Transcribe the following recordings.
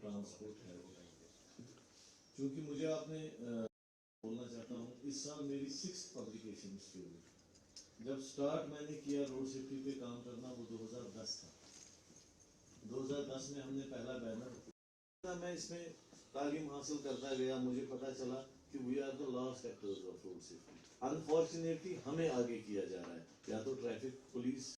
Transport ہے. چونکہ مجھے آپ نے بولنا چاہتا ہوں اس سال میری 6 پبلیکیشن کی ہوئی. جب سٹارٹ میں نے کیا روڈ سیفٹی پہ کام کرنا وہ 2010 تھا. 2010 میں ہم نے پہلا بینر میں اس میں تعلیم حاصل کرتا گیا مجھے پتا چلا کہ we are the last actors of road safety. Unfortunately ہمیں آگے کیا جا رہا ہے یا تو ٹریفک پولیس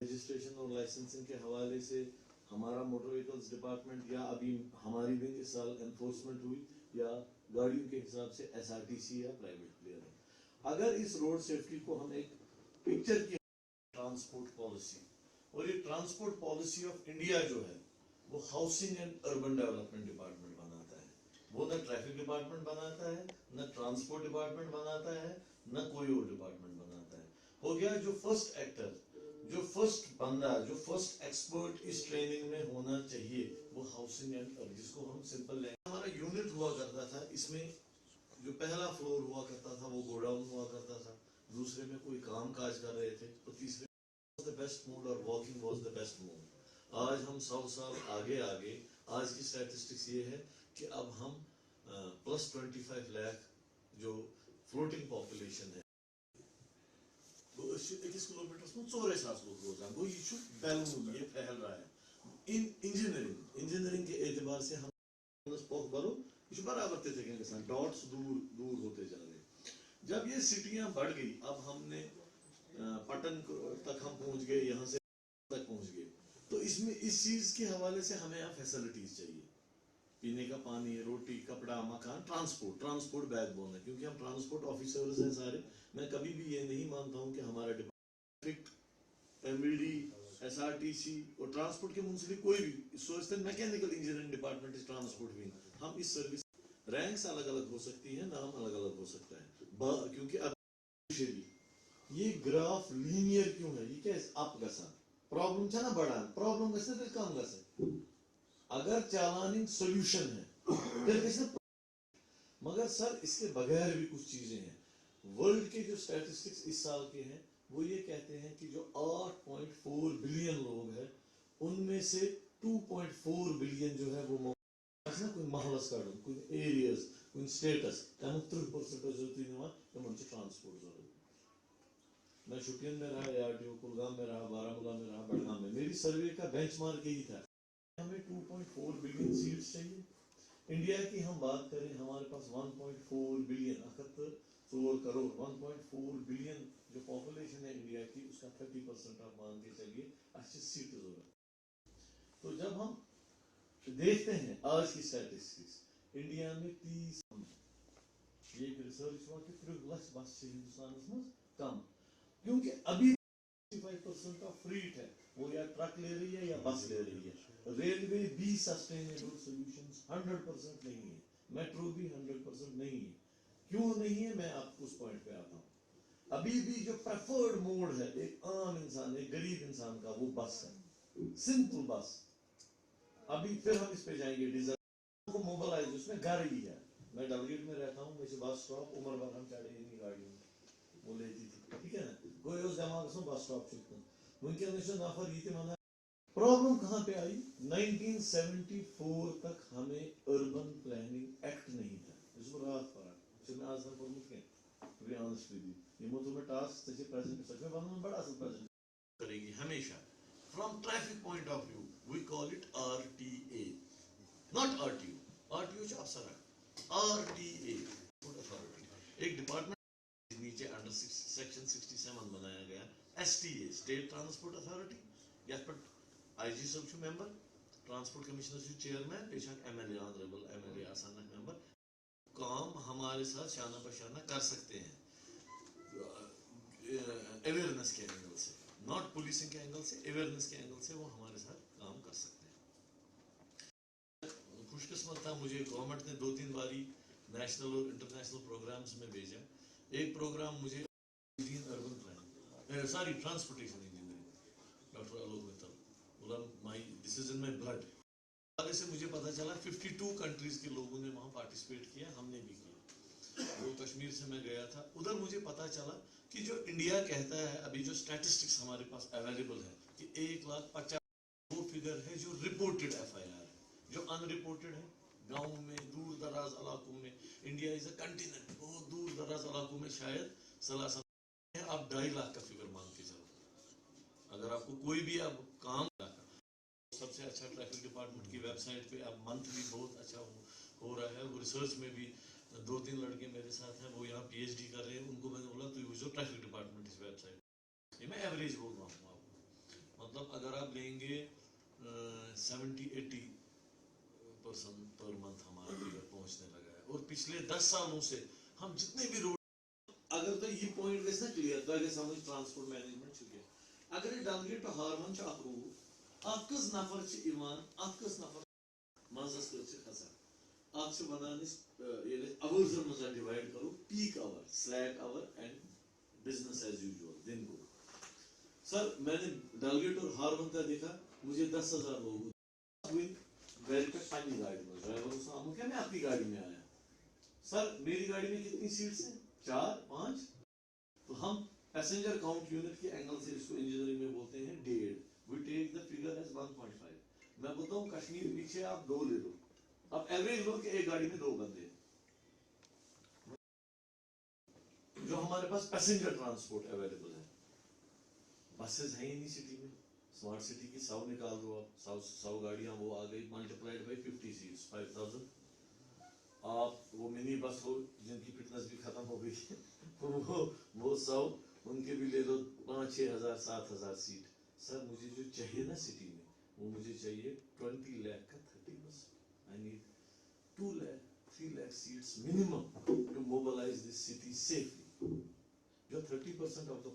رجسٹریشن اور لائسنسنگ کے حوالے سے ہمارا موٹر وہیکلز ڈپارٹمنٹ یا ابھی ہماری بھی اس سال انفورسمنٹ ہوئی یا گاڑیوں کے حساب سے ایس آر ٹی سی یا پرائیویٹ پلیئر ہے. اگر اس روڈ سیفٹی کو ہم ایک پکچر کی ٹرانسپورٹ پالیسی اور یہ ٹرانسپورٹ پالیسی آف انڈیا جو ہے وہ housing and urban development department بناتا ہے. وہ نہ ٹریفک ڈپارٹمنٹ بناتا ہے نہ ٹرانسپورٹ ڈپارٹمنٹ بناتا ہے نہ کوئی اور ڈپارٹمنٹ بناتا ہے. ہو گیا جو فرسٹ ایکٹر جو فرسٹ بندہ جو فرسٹ ایکسپرٹ اس ٹریننگ میں ہونا چاہیے وہ ہاؤسنگ اینڈ جس کو ہم سمپل لیں. ہمارا یونٹ ہوا کرتا تھا اس میں جو پہلا فلور ہوا کرتا تھا وہ گو ڈاؤن ہوا کرتا تھا. دوسرے میں کوئی کام کاج کر رہے تھے تو تیسرے بیسٹ موڈ اور walking was the best mode. آج ہم 100 سال آگے آج کی اسٹیٹسٹکس یہ ہے کہ اب ہم پلس 25 لاکھ جو فلوٹنگ پاپولیشن ہے 1 کلومیٹرس میں 4,000 لوگ روزان گو یہ بیلون یہ پھیل رہا ہے. انجینئرنگ کے اعتبار سے ہم برو یہ برابر تھے کہ ڈاٹس دور ہوتے جا رہے. جب یہ سٹیاں بڑھ گئی اب ہم نے پٹن تک ہم پہنچ گئے یہاں سے تک پہنچ گئے تو اس میں اس چیز کے حوالے سے ہمیں یہاں فیسلٹیز چاہیے. پینے کا پانی روٹی کپڑا مکان ٹرانسپورٹ بیک بون ہے کیونکہ ہم ٹرانسپورٹ آفیسرز ہیں سارے. میں کبھی بھی یہ نہیں مانتا ہوں کہ ہمارا department M L D S R T C اور ٹرانسپورٹ کے منسلک کوئی بھی سوچتے ہیں mechanical engineering department is transport wing. ہم اس سروس رینکس الگ الگ ہو سکتی ہیں نام الگ الگ ہو سکتا ہے کیونکہ اب یہ گراف لینئر کیوں ہے یہ کیا اپ گسان پرابلم چھا نا بڑھان پرابلم گژھِ نہ کم گژھٕنۍ. اگر چالاننگ سولوشن ہے پھر گژھِ نہ مگر سر اس کے بغیر بھی کچھ چیزیں ہیں. ورلڈ کے جو اسٹیٹسٹکس اس سال کے ہیں وہ یہ کہتے ہیں کہ جو 8.4 بلین لوگ ہیں ان میں سے 2.4 بلین جو ہے وہ کوئی محلس کڑن کوئی ایریاز کوئی سٹیٹس تمیک 30% ضرورت نوان تمن ٹرانسپورٹ ضرورت. میں شوپین میں رہا یا کلگام میں رہا بارامولہ میں رہا بڑگام میں میری سروے کا بینچ مارک یہی تھا ہمیں 2.4 بلین سیٹس چاہیے. انڈیا کی ہم بات کریں ہمارے پاس 1.4 بلین 1.4 کروڑ 1.4 بلین جو پاپولیشن ہے انڈیا کی اس کا 30% آپ مان کے چلیے اچھی سیٹ ضرورت. تو جب ہم دیکھتے ہیں آج کی اسٹیٹسٹکس انڈیا میں 30 یہ ریسرچ ہوا کہ 30 لاکھ بس ہندوستان میں کم کیونکہ ابھی 65% کا فریٹ ہے وہ یا ٹرک لے رہی ہے یا بس لے رہی ہے. ریلوے بھی سسٹینیبل سولوشنز 100% نہیں ہے. میٹرو بھی 100% نہیں ہے. کیوں نہیں ہے میں آپ کو اس پوائنٹ پہ آتا ہوں. ابھی بھی جو پریفرڈ موڈ ہے ایک عام انسان ایک غریب انسان کا وہ بس ہے سمپل بس. ابھی پھر ہم اس پہ جائیں گے ڈیزل کو موبلائز اس میں گھر ہی ہے. میں ڈلگیٹ میں رہتا ہوں مجھے بس اسٹاپ عمر بھر ہم چڑھے انہیں گاڑیوں میں وہ لیتی تھی ٹھیک ہے نا کوئی اس دماغ سے بس اسٹاپ چھوٹتا ونکس نفر یہ تمہارا پرابلم کہاں پہ آئی 1974 تک ہمیں اربن پلاننگ ایکٹ نہیں تھا. اس کو رات فرق میں آج تک پڑھوں کہ to be honest with you یہ مو تمہیں ٹاسک سے پریزنٹ سچ میں بننا بڑا اصل پریزنٹ کرے گی ہمیشہ from traffic point of view we call it RTA not RTO. RTO جو افسر ہے RTA ایک ڈپارٹمنٹ نیچے انڈر سیکشن 67 بنایا گیا STA اسٹیٹ ٹرانسپورٹ اتھارٹی یا پر IG صاحب چھو ممبر ٹرانسپورٹ کمیشنر چھو chairman patient MLA honourable MLA آسانک ممبر کام ہمارے ساتھ شانہ بشانہ کر سکتے ہیں اویئرنس کے اینگل سے ناٹ پولیسنگ کے اینگل سے اویئرنس کے اینگل سے وہ ہمارے ساتھ کام کر سکتے ہیں. خوش قسمت تھا مجھے گورنمنٹ نے 2-3 باری نیشنل اور انٹرنیشنل پروگرامز میں بھیجا. ایک پروگرام مجھے اربن پلاننگ ساری ٹرانسپورٹیشن انجینئرنگ ڈاکٹر الوک متل مائی دس از ان مائی بلڈ والے سے مجھے پتا چلا 52 کنٹریز کے لوگوں نے وہاں پارٹیسپیٹ کیا ہم نے بھی کیا. وہ کشمیر سے میں گیا تھا ادھر مجھے پتا چلا کہ جو انڈیا کہتا ہے ابھی جو اسٹیٹسٹکس ہمارے پاس اویلیبل ہے کہ 1,50,000 وہ فگر ہے جو رپورٹڈ FIR ہے جو ان رپورٹڈ ہے گاؤں میں دور دراز علاقوں میں. انڈیا از اے کنٹیننٹ, بہت دور دراز علاقوں میں شاید 30 آپ 2.5 لاکھ کا فگر مان کے چلو. اگر آپ کو کوئی بھی اب کام سب سے اچھا ٹریفک ڈپارٹمنٹ کی ویب سائٹ پہ اب منتھلی بہت اچھا ہو رہا ہے. وہ ریسرچ میں بھی 2-3 لڑکے میرے ساتھ ہیں, وہ یہاں پی ایچ ڈی کر رہے ہیں. ان کو میں نے بولا تو یوز یور ٹریفک ڈپارٹمنٹ اس ویب سائٹ. یہ میں ایوریج بول رہا ہوں آپ کو, مطلب اگر آپ لیں گے 70-80% پر منتھ ہمارا فگر پہنچنے لگا ہے. اور پچھلے 10 سالوں سے ہم جتنے بھی روڈ اگر تو یہ پوائنٹ گژھِ نا کلیئر تۄہہِ گژھِ سمجھ ٹرانسپورٹ مینجمنٹ چھُ کیٛاہ. اگر یہ ڈلگیٹ ٹو ہارون چھُ اکھ روٗٹ, اتھ کٔژ نفر چھِ یِوان, اتھ کٔژ نفر منٛزس کٔژ چھِ کھسان. اتھ چھِ ونان أسۍ ییٚلہِ أسۍ اَوٲرزن منٛز ڈِوایڈ کرو, peak hour, slack hour and business as usual دن کو. سر میں نے ڈلگیٹ اور ہارون کا دیکھا, مجھے 10,000 لوگ گھر پہ پنی گاڑی میں ڈرائیور اس نے کیا, میں اپنی گاڑی میں آیا. سر میری گاڑی میں کتنی سیٹس ہیں, 4-5. تو ہم پیسنجر کاؤنٹ یونٹ کے اینگل سے اس کو انجینئرنگ میں بولتے ہیں 1.5. وی ٹیک دا فگر ایز 1.5. میں بولتا ہوں کشمیر پیچھے آپ 2 لے لو, اب ایوریج لو کہ ایک گاڑی میں 2 بندے ہیں. جو ہمارے پاس پیسنجر ٹرانسپورٹ اویلیبل ہے, بسز ہیں ہی نہیں سٹی میں. اسمارٹ سٹی کی 100 نکال دو آپ, 100 گاڑیاں وہ آ گئی, ملٹیپلائڈ بائی 50 سیٹس 5,000. آپ وہ منی بس ہو جن کی فٹنس بھی ختم ہو گئی وہ 100 ان کے بھی لے لو, 5-6 ہزار 7,000 سیٹ. سر مجھے جو چاہیے نا سٹی میں, وہ مجھے چاہیے 20 لاکھ کا 30%. I need 2 lakh 3 lakh seats minimum to mobilize this city safely. جو 30% آف دا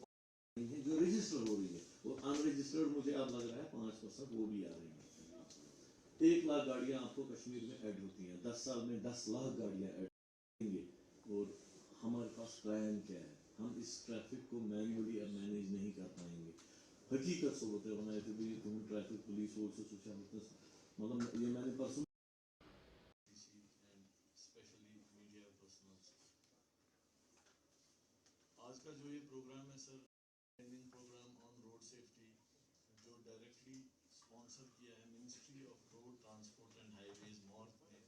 جو رجسٹر ہو رہی ہے, وہ ان رجسٹرڈ مجھے اب لگ رہا ہے 5% وہ بھی آ رہی ہے. 1 لاکھ گاڑیاں آپ کو کشمیر میں ایڈ ہوتی ہیں, 10 سال میں 10 لاکھ گاڑیاں ایڈ ہوں گے. اور ہمارے پاس پلان کیا ہے, ہم اس ٹریفک کو مینولی اب مینیج نہیں کر پائیں گے. حقیقت سے ہوتے بنائے تھے بھی تم ٹریفک پولیس اور مطلب یہ میں نے پرسوں آج کا جو یہ پروگرام ہے sir, training programme on road safety, جو ڈائریکٹلی اسپانسر کیا ہے ministry of road transport and highways north نے.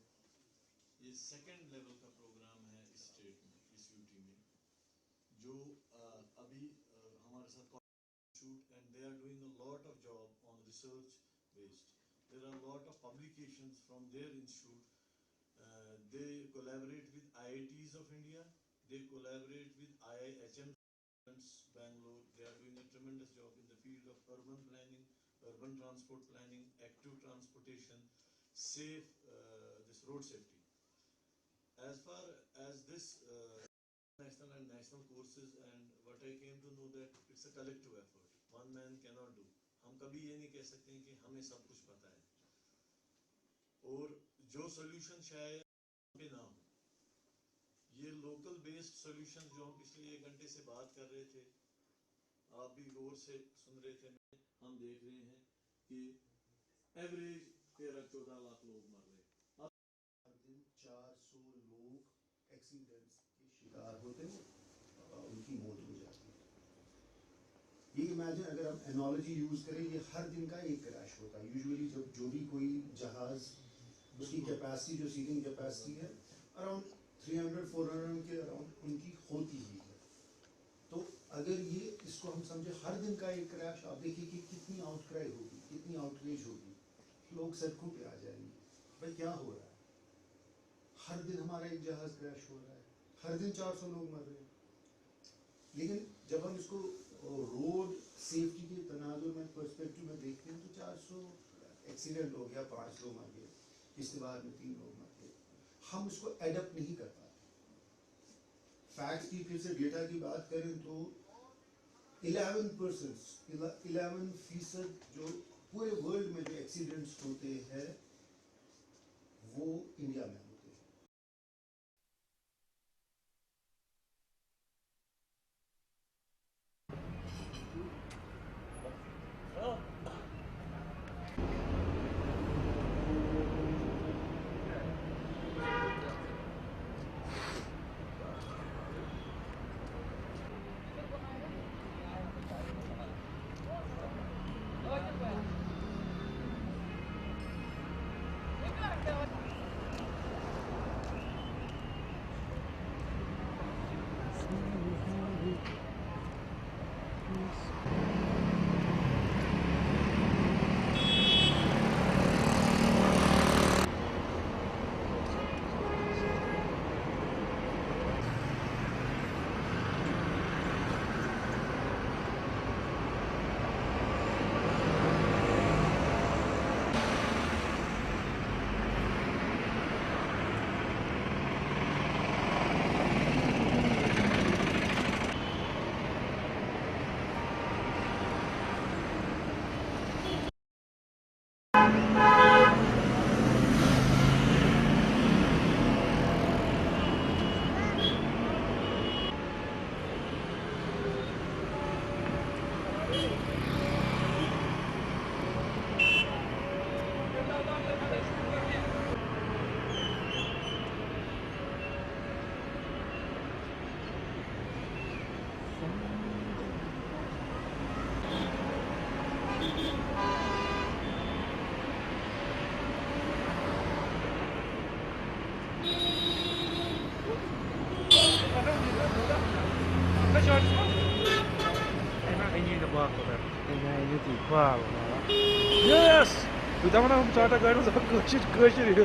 یہ 2nd لیول کا پروگرام ہے اس اسٹیٹ میں, اس یو ٹی میں, جو ابھی ہمارے ساتھ shoot and they are doing a lot of job on research based. There are a lot of publications from their institute. They collaborate with IITs of India. They collaborate with IIHM Bangalore. They are doing a tremendous job in the field of urban planning, urban transport planning, active transportation, safe, this road safety. As far as this national and national courses, and what I came to know that it's a collective effort. One man cannot do. ہم کبھی یہ نہیں کہہ سکتے ہیں کہ ہمیں سب کچھ پتا ہے, اور جو سولوشن شاید پہ نہ ہو, یہ لوکل بیسڈ سولوشن جو ہم پچھلے 1 گھنٹے سے بات کر رہے تھے, آپ بھی غور سے سن رہے تھے, ہم دیکھ رہے ہیں کہ ایوریج 13-14 لاکھ لوگ مر رہے ہیں. ہر دن 400 لوگ ایکسیڈنٹس کے شکار ہوتے ہیں, ان کی موت ہو جاتی ہے. یہ امیجن اگر ہم انالوجی یوز کریں, یہ ہر دن کا ایک کریش ہوتا ہے. یوزولی جب جو بھی کوئی جہاز, اس کی کیپیسٹی جو سیٹنگ کیپیسٹی ہے اراؤنڈ 300-400 کے اراؤنڈ ان کی ہوتی ہی ہے. تو اگر یہ اس کو ہم سمجھے ہر دن کا ایک کریش, آپ دیکھیے کہ کتنی آؤٹ کرائی ہوگی, کتنی آؤٹریج ہوگی, لوگ سڑکوں پہ آ جائیں گے, بھائی کیا ہو رہا ہے. ہر دن ہمارا ایک جہاز کریش ہو رہا ہے, ہر دن 400 لوگ مر رہے ہیں. لیکن جب ہم اس کو روڈ سیفٹی کے تناظر میں پرسپیکٹو میں دیکھتے ہیں تو 400 ایکسیڈنٹ ہو گیا, 5 لوگ مر گئے, اشتباہ میں 3 لوگ مر گئے. ہم اس کو ایڈپٹ نہیں کر پاتے. فیکٹس کی پھر سے ڈیٹا کی بات کریں تو 11% جو پورے ورلڈ میں جو ایکسیڈنٹس ہوتے ہیں وہ انڈیا میں ہوتے ہیں. Yes! Kita mana bercakap kan sama kecil itu.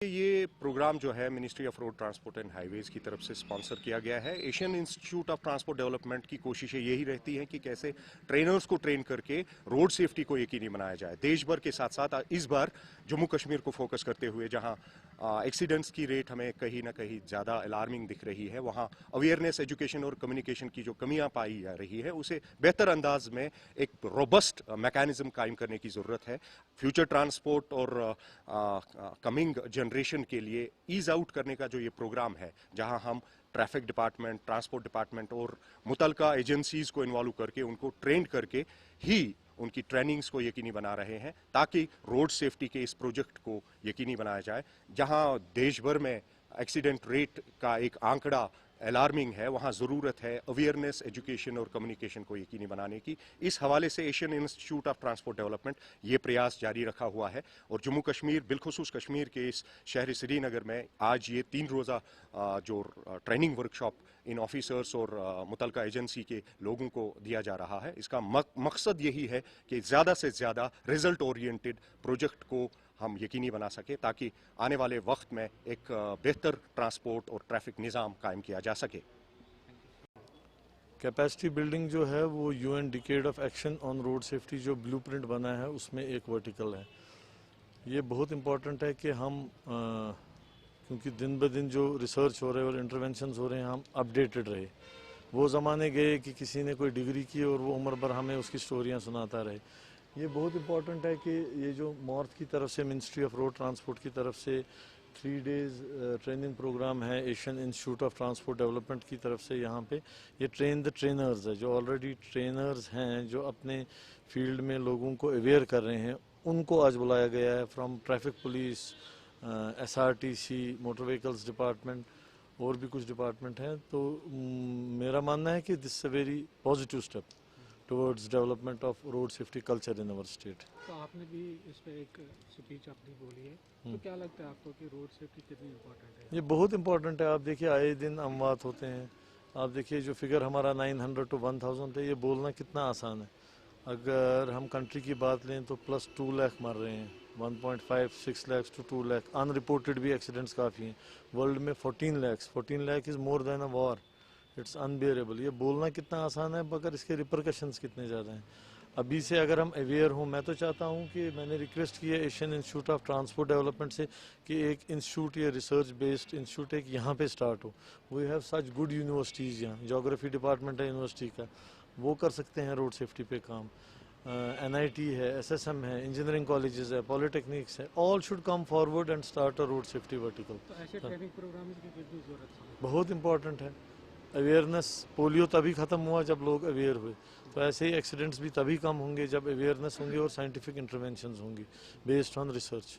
یہ پروگرام جو ہے ministry of road transport and highways کی طرف سے اسپانسر کیا گیا ہے. Asian institute of transport development کی کوششیں یہی رہتی ہیں کہ کیسے ٹرینرز کو ٹرین کر کے روڈ سیفٹی کو یقینی بنایا جائے. دیش بھر کے ساتھ ساتھ اس بار جموں کشمیر کو فوکس کرتے ہوئے جہاں ایکسیڈنٹس کی ریٹ ہمیں کہیں نہ کہیں زیادہ الارمنگ دکھ رہی ہے, وہاں اویئرنیس, ایجوکیشن اور کمیونیکیشن کی جو کمیاں پائی جا رہی ہے اسے بہتر انداز میں ایک روبسٹ میکانزم قائم کرنے کی ضرورت ہے. فیوچر ٹرانسپورٹ اور کمنگ جنریشن کے لیے ایز آؤٹ کرنے کا جو یہ پروگرام ہے, جہاں ہم ٹریفک ڈپارٹمنٹ, ٹرانسپورٹ ڈپارٹمنٹ اور متعلقہ ایجنسیز کو انوالو کر کے ان کو ٹرینڈ کر کے ہی ان کی ٹریننگز کو یقینی بنا رہے ہیں تاکہ روڈ سیفٹی کے اس پروجیکٹ کو یقینی بنایا جائے. جہاں دیش بھر میں ایکسیڈنٹ ریٹ کا ایک آنکڑا الارمنگ ہے, وہاں ضرورت ہے اویئرنیس, ایجوکیشن اور کمیونیکیشن کو یقینی بنانے کی. اس حوالے سے Asian institute of transport development یہ پریاس جاری رکھا ہوا ہے اور جموں کشمیر, بالخصوص کشمیر کے اس شہر سری نگر میں آج یہ 3 روزہ جو ٹریننگ ورکشاپ ان آفیسرز اور متعلقہ ایجنسی کے لوگوں کو دیا جا رہا ہے. اس کا مقصد یہی ہے کہ زیادہ سے زیادہ ریزلٹ اورینٹڈ پروجیکٹ کو ہم یقینی بنا سکے تاکہ آنے والے وقت میں ایک بہتر ٹرانسپورٹ اور ٹریفک نظام قائم کیا جا سکے. کیپیسٹی بلڈنگ جو ہے وہ U N decade of action on road safety جو بلو پرنٹ بنا ہے اس میں ایک ورٹیکل ہے. یہ بہت امپورٹنٹ ہے کہ ہم کیونکہ دن بہ دن جو ریسرچ ہو رہے اور انٹرونشنز ہو رہے ہیں ہم اپڈیٹڈ رہے. وہ زمانے گئے کہ کسی نے کوئی ڈگری کی اور وہ عمر بھر ہمیں اس کی سٹوریاں سناتا رہے. یہ بہت امپورٹنٹ ہے کہ یہ جو مارتھ کی طرف سے منسٹری آف روڈ ٹرانسپورٹ کی طرف سے 3 days ٹریننگ پروگرام ہے Asian institute of transport development کی طرف سے, یہاں پہ یہ ٹرین دا ٹرینرز ہے جو آلریڈی ٹرینرز ہیں جو اپنے فیلڈ میں لوگوں کو اویئر کر رہے ہیں. ان کو آج بلایا گیا ہے from traffic police, SRTC, motor vehicles department اور بھی کچھ ڈپارٹمنٹ ہیں. تو میرا ماننا ہے کہ this a very positive step towards development of road safety culture in our state. تو آپ نے بھی اس پہ ایک اسپیچ اپنی بولی ہے, تو کیا لگتا ہے آپ کو کہ روڈ سیفٹی کتنی امپورٹنٹ ہے؟ یہ بہت امپورٹنٹ ہے. آپ دیکھیے آئے دن اموات ہوتے ہیں. آپ دیکھیے جو فگر ہمارا 900 to 1000 ہے, یہ بولنا کتنا آسان ہے. اگر ہم کنٹری کی بات لیں تو پلس 2 لاکھ مر رہے ہیں, 1.56 lakhs to 2 lakh. In reported بھی ایکسیڈنٹس کافی ہیں. ورلڈ میں 14 lakh is more then a war. It's انبیئریبل. یہ بولنا کتنا آسان ہے مگر اس کے ریپرکشنز کتنے زیادہ ہیں. ابھی سے اگر ہم اویئر ہوں, میں تو چاہتا ہوں کہ میں نے ریکویسٹ کی ہے Asian institute of transport development سے کہ ایک انسٹیٹیوٹ یا ریسرچ بیسڈ انسٹیٹیوٹ ایک یہاں پہ اسٹارٹ ہو. We have such good universities. یہاں جیوگرافی ڈپارٹمنٹ ہے یونیورسٹی کا, وہ کر سکتے ہیں روڈ سیفٹی پہ کام. NIT ہے, SSM ہے, انجینئرنگ کالجز ہے, پالیٹیکنکس ہے. All should come forward and start a road safety vertical. تو ایسے ٹریننگ پروگرام کی کتنی ضرورت ہے؟ بہت امپورٹنٹ ہے. اویئرنیس, پولیو تبھی ختم ہوا جب لوگ اویئر ہوئے. تو ایسے ہی ایکسیڈنٹس بھی تبھی کم ہوں گے جب اویئرنیس ہوں گی اور سائنٹیفک انٹرونشنز ہوں گی بیسڈ آن ریسرچ.